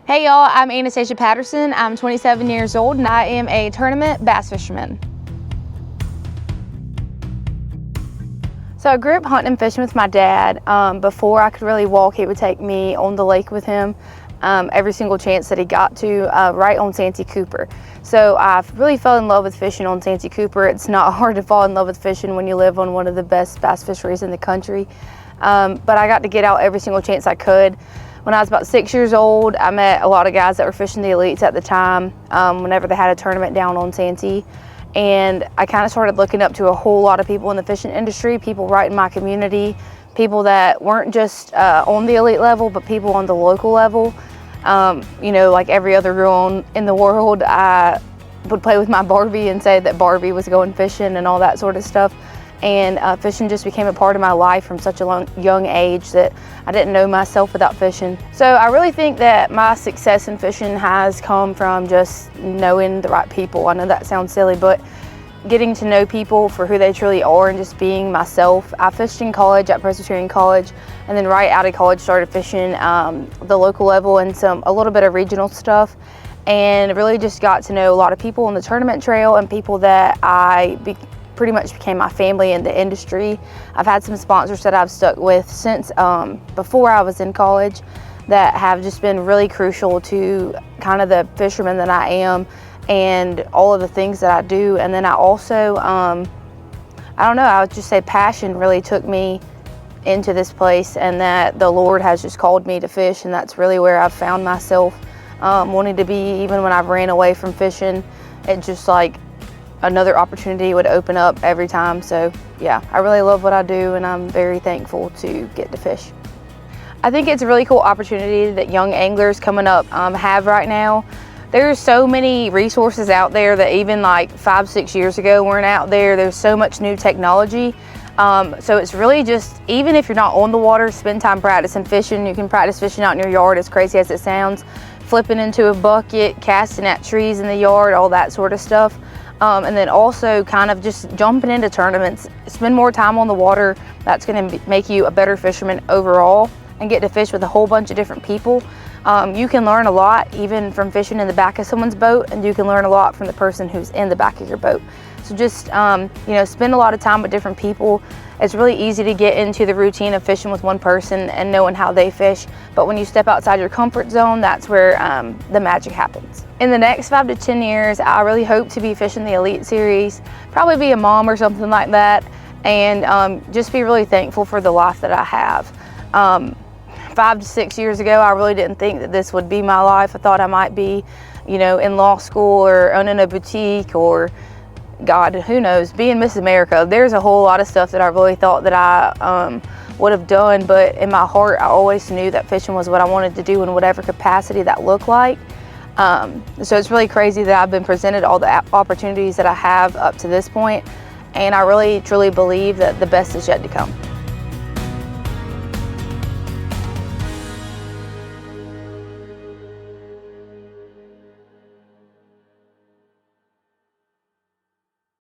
Hey y'all, I'm Anastasia Patterson. I'm 27 years old and I am a tournament bass fisherman. So I grew up hunting and fishing with my dad. Before I could really walk, he would take me on the lake with him every single chance that he got to, right on Santee Cooper. So I really fell in love with fishing on Santee Cooper. It's not hard to fall in love with fishing when you live on one of the best bass fisheries in the country. But I got to get out every single chance I could. When I was about 6 years old, I met a lot of guys that were fishing the elites at the time, whenever they had a tournament down on Santee. And I kind of started looking up to a whole lot of people in the fishing industry, people right in my community, people that weren't just on the elite level, but people on the local level. You know, like every other girl in the world, I would play with my Barbie and say that Barbie was going fishing and all that sort of stuff. And fishing just became a part of my life from such a young age that I didn't know myself without fishing. So I really think that my success in fishing has come from just knowing the right people. I know that sounds silly, but getting to know people for who they truly are and just being myself. I fished in college at Presbyterian College, and then right out of college started fishing the local level and a little bit of regional stuff, and really just got to know a lot of people on the tournament trail and people that pretty much became my family in the industry. I've had some sponsors that I've stuck with since before I was in college that have just been really crucial to kind of the fisherman that I am and all of the things that I do. And then I also, I don't know, I would just say passion really took me into this place, and that the Lord has just called me to fish, and that's really where I've found myself wanting to be. Even when I've ran away from fishing, it just like another opportunity would open up every time. So yeah, I really love what I do, and I'm very thankful to get to fish. I think it's a really cool opportunity that young anglers coming up have right now. There's so many resources out there that even like 5-6 years ago weren't out there. There's so much new technology. So it's really just, even if you're not on the water, spend time practicing fishing. You can practice fishing out in your yard, as crazy as it sounds, flipping into a bucket, casting at trees in the yard, all that sort of stuff. And then also kind of just jumping into tournaments, spend more time on the water. That's going to make you a better fisherman overall, and get to fish with a whole bunch of different people. You can learn a lot even from fishing in the back of someone's boat, and you can learn a lot from the person who's in the back of your boat. So just, you know, spend a lot of time with different people. It's really easy to get into the routine of fishing with one person and knowing how they fish. But when you step outside your comfort zone, that's where the magic happens. In the next 5 to 10 years, I really hope to be fishing the Elite Series, probably be a mom or something like that, and just be really thankful for the life that I have. 5 to 6 years ago, I really didn't think that this would be my life. I thought I might be, you know, in law school or owning a boutique, or God, who knows, being Miss America. There's a whole lot of stuff that I really thought that I would have done, but in my heart, I always knew that fishing was what I wanted to do in whatever capacity that looked like. So it's really crazy that I've been presented all the opportunities that I have up to this point, and I really, truly believe that the best is yet to come.